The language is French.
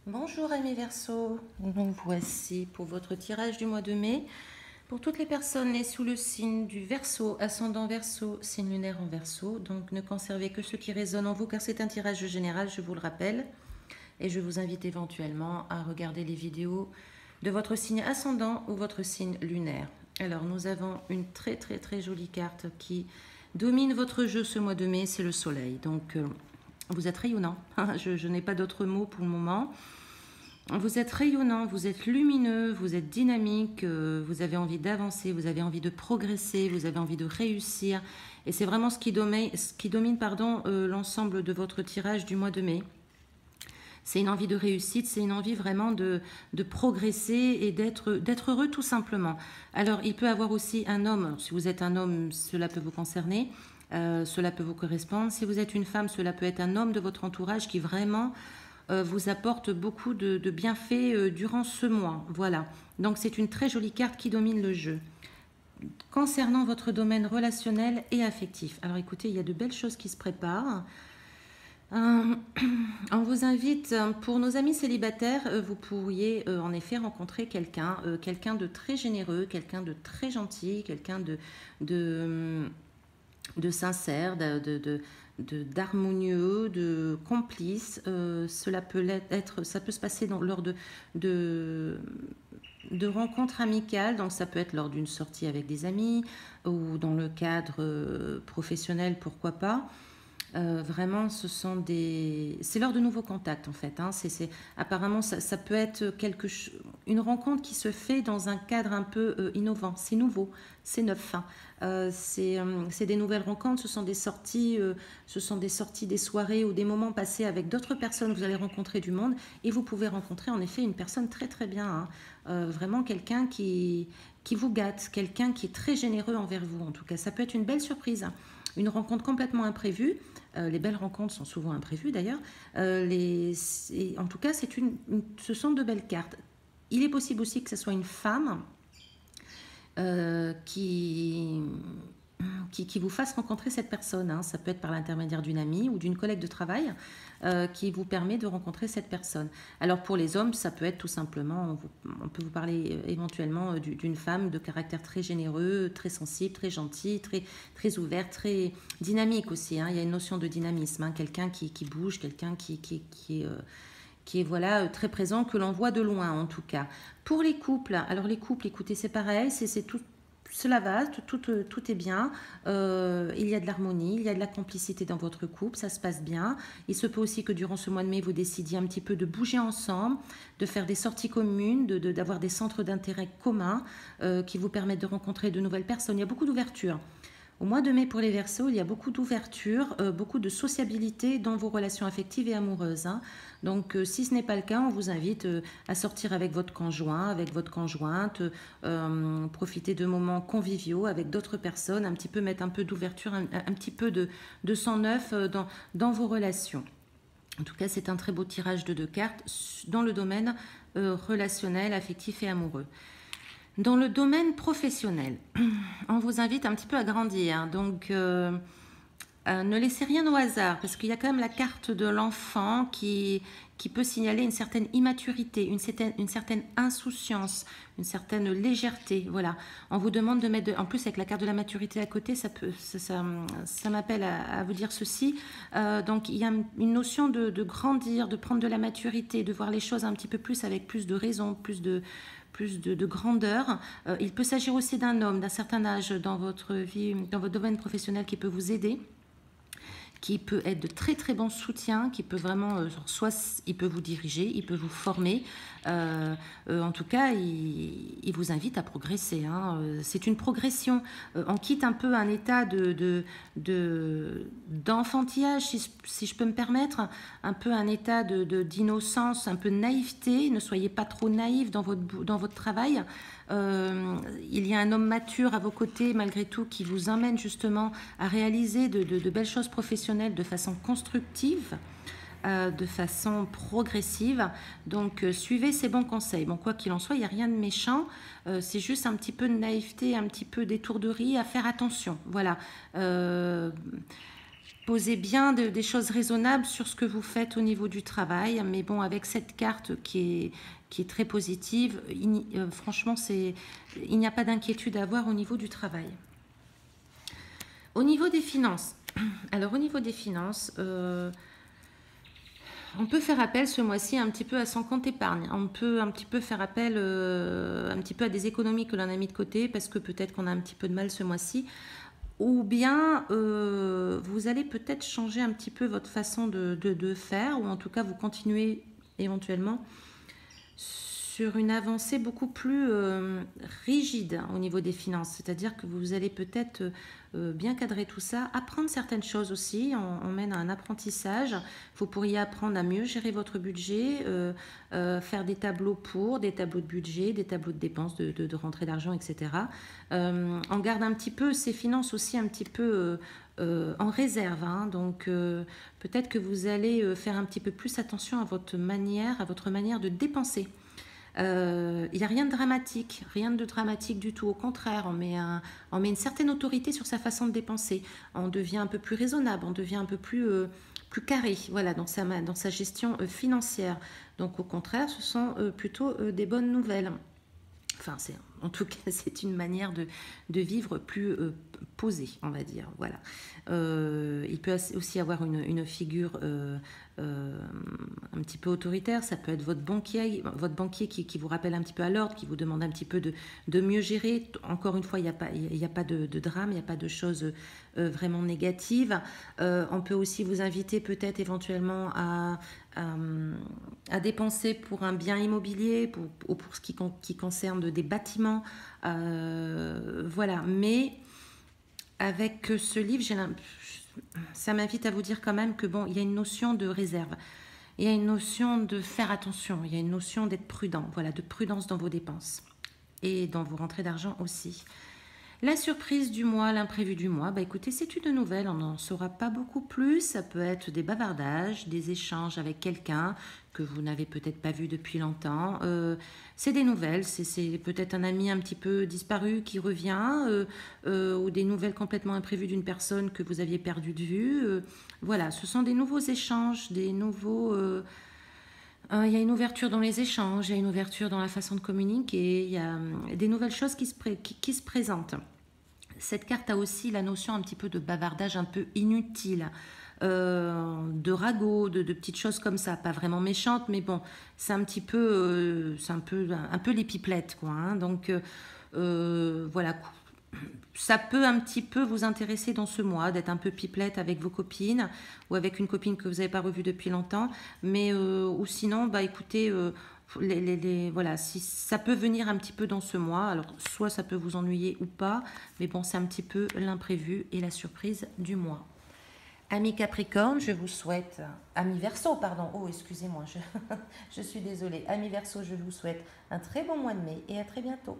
Bonjour amis Verseau, donc voici pour votre tirage du mois de mai. Pour toutes les personnes nées sous le signe du Verseau, ascendant Verseau, signe lunaire en Verseau, donc ne conservez que ce qui résonne en vous car c'est un tirage général, je vous le rappelle. Et je vous invite éventuellement à regarder les vidéos de votre signe ascendant ou votre signe lunaire. Alors nous avons une très jolie carte qui domine votre jeu ce mois de mai, c'est le soleil. Donc vous êtes rayonnant, je n'ai pas d'autres mots pour le moment. Vous êtes rayonnant, vous êtes lumineux, vous êtes dynamique, vous avez envie d'avancer, vous avez envie de progresser, vous avez envie de réussir. Et c'est vraiment ce qui domine l'ensemble de votre tirage du mois de mai. C'est une envie de réussite, c'est une envie vraiment de progresser et d'être heureux tout simplement. Alors il peut y avoir aussi un homme, si vous êtes un homme, cela peut vous concerner. Cela peut vous correspondre. Si vous êtes une femme, cela peut être un homme de votre entourage qui vraiment vous apporte beaucoup de bienfaits durant ce mois. Voilà. Donc c'est une très jolie carte qui domine le jeu. Concernant votre domaine relationnel et affectif. Alors écoutez, il y a de belles choses qui se préparent. On vous invite, pour nos amis célibataires, vous pourriez en effet rencontrer quelqu'un de très généreux, quelqu'un de très gentil, quelqu'un de sincère, d'harmonieux, de complice. Cela peut être, ça peut se passer lors de rencontres amicales, donc ça peut être lors d'une sortie avec des amis ou dans le cadre professionnel, pourquoi pas. Vraiment, c'est lors de nouveaux contacts en fait. Hein. Apparemment, ça peut être une rencontre qui se fait dans un cadre un peu innovant. C'est nouveau, c'est neuf. Hein. C'est des nouvelles rencontres. Ce sont des sorties, des soirées ou des moments passés avec d'autres personnes. Vous allez rencontrer du monde et vous pouvez rencontrer en effet une personne très bien. Hein. Vraiment quelqu'un qui vous gâte, quelqu'un qui est très généreux envers vous. En tout cas, ça peut être une belle surprise. Hein. Une rencontre complètement imprévue. Les belles rencontres sont souvent imprévues d'ailleurs. En tout cas, ce sont de belles cartes. Il est possible aussi que ce soit une femme qui vous fasse rencontrer cette personne. Hein. Ça peut être par l'intermédiaire d'une amie ou d'une collègue de travail qui vous permet de rencontrer cette personne. Alors pour les hommes, ça peut être tout simplement, on peut vous parler éventuellement d'une femme de caractère très généreux, très sensible, très gentille, très ouverte, très dynamique aussi. Hein. Il y a une notion de dynamisme, hein. Quelqu'un qui bouge, quelqu'un qui est voilà, très présent, que l'on voit de loin en tout cas. Pour les couples, alors les couples, écoutez, c'est pareil, c'est tout. Cela va, tout est bien, il y a de l'harmonie, il y a de la complicité dans votre couple, ça se passe bien. Il se peut aussi que durant ce mois de mai, vous décidiez un petit peu de bouger ensemble, de faire des sorties communes, d'avoir des centres d'intérêt communs qui vous permettent de rencontrer de nouvelles personnes. Il y a beaucoup d'ouverture. Au mois de mai pour les Verseaux, il y a beaucoup d'ouverture, beaucoup de sociabilité dans vos relations affectives et amoureuses. Hein. Donc si ce n'est pas le cas, on vous invite à sortir avec votre conjoint, avec votre conjointe, profiter de moments conviviaux avec d'autres personnes, mettre un peu d'ouverture, un petit peu de sang neuf dans vos relations. En tout cas, c'est un très beau tirage de 2 cartes dans le domaine relationnel, affectif et amoureux. Dans le domaine professionnel, on vous invite un petit peu à grandir. Hein. Donc, ne laissez rien au hasard, parce qu'il y a quand même la carte de l'enfant qui peut signaler une certaine immaturité, une certaine insouciance, une certaine légèreté. Voilà. On vous demande de mettre, en plus avec la carte de la maturité à côté, ça m'appelle à vous dire ceci. Donc il y a une notion de grandir, de prendre de la maturité, de voir les choses un petit peu plus avec plus de raison, plus de grandeur. Il peut s'agir aussi d'un homme d'un certain âge dans votre vie, dans votre domaine professionnel qui peut vous aider, qui peut être de très bons soutiens, qui peut vraiment, soit il peut vous diriger, il peut vous former. En tout cas, il vous invite à progresser. Hein. C'est une progression. On quitte un peu un état d'enfantillage, si je peux me permettre, un peu un état d'innocence, un peu de naïveté. Ne soyez pas trop naïf dans votre travail. Il y a un homme mature à vos côtés malgré tout qui vous emmène justement à réaliser de belles choses professionnelles de façon constructive, de façon progressive. Donc suivez ces bons conseils. Bon, quoi qu'il en soit, il n'y a rien de méchant, c'est juste un petit peu de naïveté, un petit peu d'étourderie, à faire attention. Voilà. Posez bien des choses raisonnables sur ce que vous faites au niveau du travail. Mais bon, avec cette carte qui est très positive, franchement, il n'y a pas d'inquiétude à avoir au niveau du travail. Au niveau des finances, alors au niveau des finances, on peut faire appel ce mois-ci un petit peu à son compte épargne. On peut un petit peu faire appel un petit peu à des économies que l'on a mis de côté parce que peut-être qu'on a un petit peu de mal ce mois-ci. Ou bien vous allez peut-être changer un petit peu votre façon de faire, ou en tout cas vous continuez éventuellement sur une avancée beaucoup plus rigide au niveau des finances. C'est-à-dire que vous allez peut-être bien cadrer tout ça, apprendre certaines choses aussi. On mène à un apprentissage. Vous pourriez apprendre à mieux gérer votre budget, faire des tableaux des tableaux de budget, des tableaux de dépenses, de rentrée d'argent, etc. On garde un petit peu ces finances aussi un petit peu en réserve, hein. Donc peut-être que vous allez faire un petit peu plus attention à votre manière de dépenser. Il n'y a rien de dramatique du tout. Au contraire, on met une certaine autorité sur sa façon de dépenser. On devient un peu plus raisonnable, on devient un peu plus carré, voilà, dans sa gestion financière. Donc au contraire, ce sont plutôt des bonnes nouvelles. Enfin, en tout cas, c'est une manière de vivre plus posée, on va dire. Voilà. Il peut aussi avoir une figure un petit peu autoritaire. Ça peut être votre banquier qui vous rappelle un petit peu à l'ordre, qui vous demande un petit peu de mieux gérer. Encore une fois, il n'y a pas de drame, il n'y a pas de choses vraiment négatives. On peut aussi vous inviter peut-être éventuellement à dépenser pour un bien immobilier, pour ce qui concerne des bâtiments. Voilà. Mais avec ce livre, ça m'invite à vous dire quand même que bon, il y a une notion de réserve. Il y a une notion de faire attention. Il y a une notion d'être prudent. Voilà, de prudence dans vos dépenses. Et dans vos rentrées d'argent aussi. La surprise du mois, l'imprévu du mois, bah écoutez, c'est une nouvelle, on n'en saura pas beaucoup plus. Ça peut être des bavardages, des échanges avec quelqu'un que vous n'avez peut-être pas vu depuis longtemps. C'est des nouvelles, c'est peut-être un ami un petit peu disparu qui revient, ou des nouvelles complètement imprévues d'une personne que vous aviez perdue de vue. Voilà, ce sont des nouveaux échanges, des nouveaux... il y a une ouverture dans les échanges, il y a une ouverture dans la façon de communiquer, il y a des nouvelles choses qui se présentent. Cette carte a aussi la notion un petit peu de bavardage un peu inutile, de ragots, de petites choses comme ça, pas vraiment méchantes, mais bon, c'est un peu les pipelettes, quoi, hein. Donc voilà, ça peut un petit peu vous intéresser dans ce mois, d'être un peu pipelette avec vos copines ou avec une copine que vous n'avez pas revue depuis longtemps. Mais ou sinon, bah écoutez, voilà, si ça peut venir un petit peu dans ce mois. Alors soit ça peut vous ennuyer ou pas, mais bon, c'est un petit peu l'imprévu et la surprise du mois. Amis Capricorne, je vous souhaite, amis Verseau, pardon, oh excusez-moi, je suis désolée, amis Verseau, je vous souhaite un très bon mois de mai et à très bientôt.